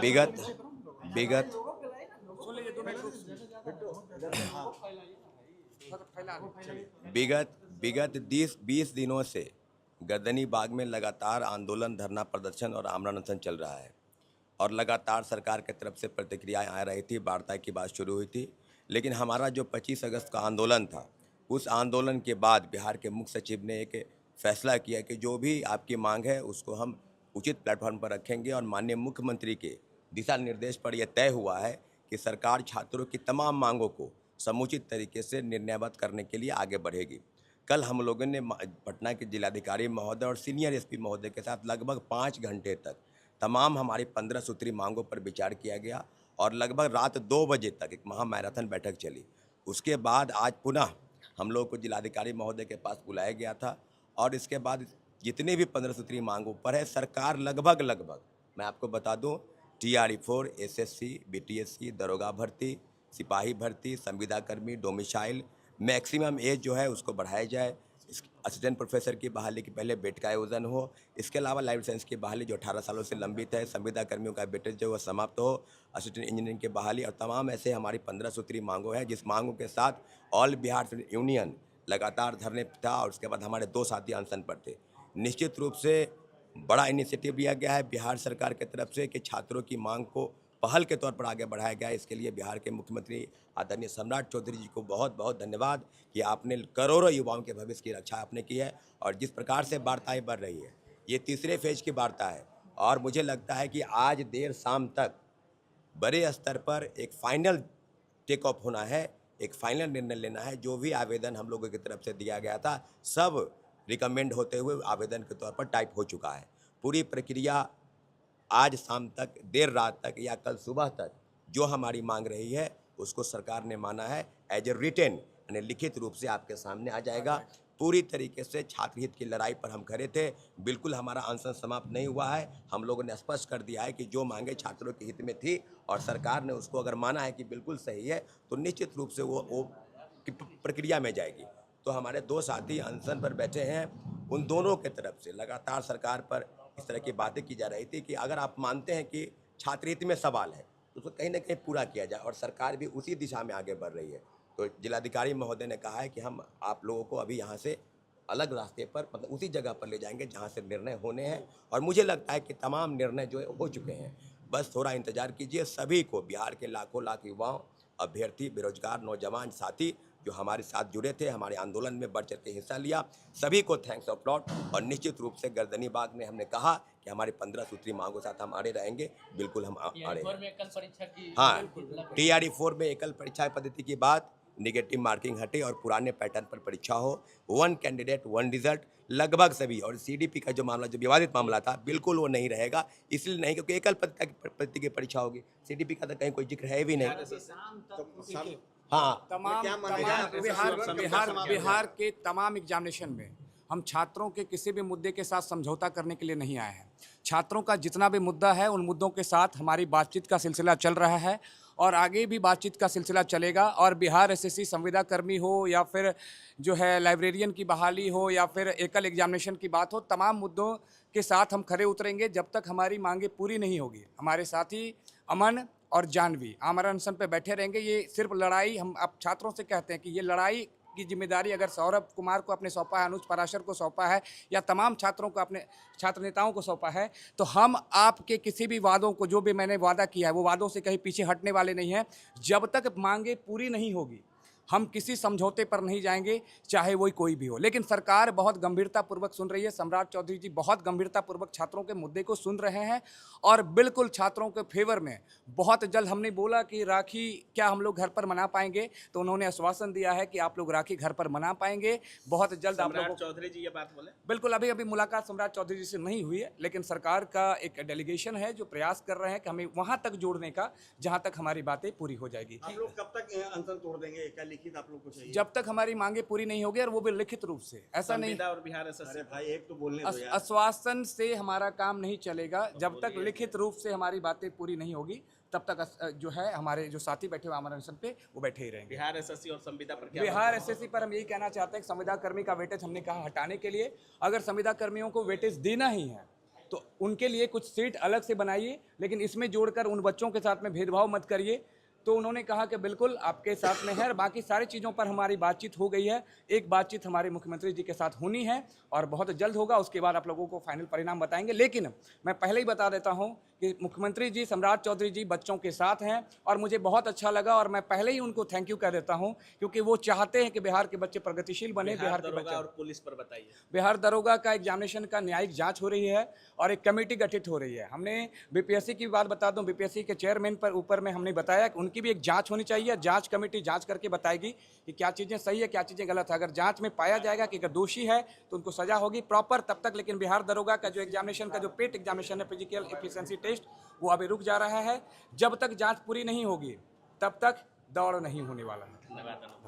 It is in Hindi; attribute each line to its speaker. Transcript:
Speaker 1: विगत विगत विगत विगत 20 दिनों से गर्दनी बाग में लगातार आंदोलन, धरना प्रदर्शन और आमरण अनशन चल रहा है और लगातार सरकार की तरफ से प्रतिक्रियाएं आ रही थी। वार्ता की बात शुरू हुई थी, लेकिन हमारा जो 25 अगस्त का आंदोलन था, उस आंदोलन के बाद बिहार के मुख्य सचिव ने एक फैसला किया कि जो भी आपकी मांग है उसको हम उचित प्लेटफॉर्म पर रखेंगे और माननीय मुख्यमंत्री के दिशा निर्देश पर यह तय हुआ है कि सरकार छात्रों की तमाम मांगों को समुचित तरीके से निर्णयबद्ध करने के लिए आगे बढ़ेगी। कल हम लोगों ने पटना के जिलाधिकारी महोदय और सीनियर एसपी महोदय के साथ लगभग 5 घंटे तक तमाम हमारी 15 सूत्री मांगों पर विचार किया गया और लगभग रात 2 बजे तक एक महा मैराथन बैठक चली। उसके बाद आज पुनः हम लोग को जिलाधिकारी महोदय के पास बुलाया गया था और इसके बाद जितने भी 15 सूत्री मांगों पर है, सरकार लगभग मैं आपको बता दूं, TRE-4, SSC, BTSC, दरोगा भर्ती, सिपाही भर्ती, संविदा कर्मी, डोमिसाइल, मैक्सिमम एज जो है उसको बढ़ाया जाए। असिस्टेंट प्रोफेसर की बहाली के पहले बेट का आयोजन हो। इसके अलावा लाइफ साइंस की बहाली जो 18 सालों से लंबित है, संविदा कर्मियों का वेटेज जो है समाप्त हो, असिस्टेंट इंजीनियरिंग की बहाली और तमाम ऐसे हमारी 15 सूत्री मांगों हैं, जिस मांगों के साथ ऑल बिहार यूनियन लगातार धरने पर था और उसके बाद हमारे 2 साथी अनशन पर थे। निश्चित रूप से बड़ा इनिशिएटिव लिया गया है बिहार सरकार की तरफ से कि छात्रों की मांग को पहल के तौर पर आगे बढ़ाया गया है। इसके लिए बिहार के मुख्यमंत्री आदरणीय सम्राट चौधरी जी को बहुत बहुत धन्यवाद कि आपने करोड़ों युवाओं के भविष्य की रक्षा आपने की है। और जिस प्रकार से वार्ताएं बढ़ रही है, ये तीसरे फेज की वार्ता है और मुझे लगता है कि आज देर शाम तक बड़े स्तर पर एक फाइनल टेक ऑफ होना है, एक फाइनल निर्णय लेना है। जो भी आवेदन हम लोगों की तरफ से दिया गया था, सब रिकमेंड होते हुए आवेदन के तौर पर टाइप हो चुका है। पूरी प्रक्रिया आज शाम तक, देर रात तक या कल सुबह तक जो हमारी मांग रही है उसको सरकार ने माना है एज ए रिटेन, यानी लिखित रूप से आपके सामने आ जाएगा। पूरी तरीके से छात्र हित की लड़ाई पर हम खड़े थे। बिल्कुल हमारा अनशन समाप्त नहीं हुआ है। हम लोगों ने स्पष्ट कर दिया है कि जो मांगे छात्रों के हित में थी और सरकार ने उसको अगर माना है कि बिल्कुल सही है तो निश्चित रूप से वो प्रक्रिया में जाएगी। तो हमारे 2 साथी अनशन पर बैठे हैं, उन दोनों के तरफ से लगातार सरकार पर इस तरह की बातें की जा रही थी कि अगर आप मानते हैं कि छात्र हित में सवाल है तो उसको कहीं ना कहीं पूरा किया जाए और सरकार भी उसी दिशा में आगे बढ़ रही है। तो जिलाधिकारी महोदय ने कहा है कि हम आप लोगों को अभी यहाँ से अलग रास्ते पर, मतलब उसी जगह पर ले जाएंगे जहाँ से निर्णय होने हैं और मुझे लगता है कि तमाम निर्णय जो है हो चुके हैं। बस थोड़ा इंतजार कीजिए। सभी को, बिहार के लाखों लाख युवाओं, अभ्यर्थी, बेरोजगार नौजवान साथी जो हमारे साथ जुड़े थे, हमारे आंदोलन में बढ़ चढ़ के हिस्सा लिया, सभी को थैंक्स ऑफ लॉट। और निश्चित रूप से गर्दनी बाग में हमने कहा कि हमारी 15 सूत्री मांगों के साथ हम अड़े रहेंगे। बिल्कुल हम अड़े हैं। हाँ, TRE-4 में एकल परीक्षा पद्धति की बात, निगेटिव मार्किंग हटे और पुराने पैटर्न पर परीक्षा हो, 1 कैंडिडेट 1 रिजल्ट, लगभग सभी। और CDP का जो मामला, जो विवादित मामला था, बिल्कुल वो नहीं रहेगा। इसलिए नहीं क्योंकि एकल पद्धति की परीक्षा होगी, CDP का तो कहीं कोई जिक्र है भी नहीं। हाँ,
Speaker 2: बिहार के तमाम एग्जामिनेशन में हम छात्रों के किसी भी मुद्दे के साथ समझौता करने के लिए नहीं आए हैं। छात्रों का जितना भी मुद्दा है, उन मुद्दों के साथ हमारी बातचीत का सिलसिला चल रहा है और आगे भी बातचीत का सिलसिला चलेगा। और बिहार SSC संविदा कर्मी हो या फिर जो है लाइब्रेरियन की बहाली हो या फिर एकल एग्जामिनेशन की बात हो, तमाम मुद्दों के साथ हम खड़े उतरेंगे जब तक हमारी मांगे पूरी नहीं होगी। हमारे साथी अमन और जानवी आमरण अनशन पे बैठे रहेंगे। ये सिर्फ लड़ाई, हम अब छात्रों से कहते हैं कि ये लड़ाई की जिम्मेदारी अगर सौरभ कुमार को अपने सौंपा है, अनुज पराशर को सौंपा है या तमाम छात्रों को, अपने छात्र नेताओं को सौंपा है, तो हम आपके किसी भी वादों को, जो भी मैंने वादा किया है, वो वादों से कहीं पीछे हटने वाले नहीं हैं। जब तक मांगे पूरी नहीं होगी हम किसी समझौते पर नहीं जाएंगे, चाहे वो कोई भी हो। लेकिन सरकार बहुत गंभीरतापूर्वक सुन रही है। सम्राट चौधरी जी बहुत गंभीरतापूर्वक छात्रों के मुद्दे को सुन रहे हैं और बिल्कुल छात्रों के फेवर में बहुत जल्द। हमने बोला कि राखी क्या हम लोग घर पर मना पाएंगे, तो उन्होंने आश्वासन दिया है कि आप लोग राखी घर पर मना पाएंगे बहुत जल्द। आप लोग
Speaker 3: चौधरी जी ये बात बोले?
Speaker 2: बिल्कुल, अभी मुलाकात सम्राट चौधरी जी से नहीं हुई है, लेकिन सरकार का एक डेलीगेशन है जो प्रयास कर रहे हैं कि हमें वहां तक जोड़ने का जहां तक हमारी बातें पूरी हो जाएगी।
Speaker 3: आप लोग कब तक अनशन तोड़ देंगे? क्या लिखित आप लोग को चाहिए?
Speaker 2: जब तक हमारी मांगे पूरी नहीं होगी, और वो भी लिखित रूप से। ऐसा नहीं
Speaker 3: और बिहार SSC भाई एक तो बोलने दो यार।
Speaker 2: आश्वासन से हमारा काम नहीं चलेगा। जब तक लिखित रूप से हमारी बातें पूरी नहीं होगी तब तक जो है हमारे जो साथी बैठे हुए आमरण अनशन पे वो बैठे ही रहेंगे।
Speaker 3: बिहार एसएससी और संविदा पर क्या
Speaker 2: बिहार एसएससी पर हम यही कहना चाहते हैं कि संविदा कर्मी का वेटेज हमने कहा हटाने के लिए, अगर संविदा कर्मियों को वेटेज देना ही है तो उनके लिए कुछ सीट अलग से बनाइए, लेकिन इसमें जोड़कर उन बच्चों के साथ में भेदभाव मत करिए। तो उन्होंने कहा कि बिल्कुल आपके साथ में है और बाकी सारी चीज़ों पर हमारी बातचीत हो गई है। एक बातचीत हमारे मुख्यमंत्री जी के साथ होनी है और बहुत जल्द होगा, उसके बाद आप लोगों को फाइनल परिणाम बताएंगे। लेकिन मैं पहले ही बता देता हूं कि मुख्यमंत्री जी सम्राट चौधरी जी बच्चों के साथ हैं और मुझे बहुत अच्छा लगा और मैं पहले ही उनको थैंक यू कह देता हूं, क्योंकि वो चाहते हैं कि बिहार के बच्चे प्रगतिशील बने। बिहार के बच्चे
Speaker 3: और पुलिस पर बताइए।
Speaker 2: बिहार दरोगा का एग्जामिनेशन का न्यायिक जांच हो रही है और एक कमेटी गठित हो रही है। हमने बीपीएससी की बात बता दूं, बीपीएससी के चेयरमैन पर ऊपर में हमने बताया कि उनकी भी एक जांच होनी चाहिए। जांच कमेटी जांच करके बताएगी कि क्या चीज़ें सही है, क्या चीज़ें गलत है। अगर जांच में पाया जाएगा कि अगर दोषी है तो उनको सजा होगी प्रॉपर तब तक। लेकिन बिहार दरोगा का जो एग्जामिनेशन का जो पेट एग्जामिनेशन है, फिजिकल एफिशिएंसी टेस्ट, वो अभी रुक जा रहा है। जब तक जांच पूरी नहीं होगी तब तक दौड़ नहीं होने वाला है।
Speaker 3: धन्यवाद।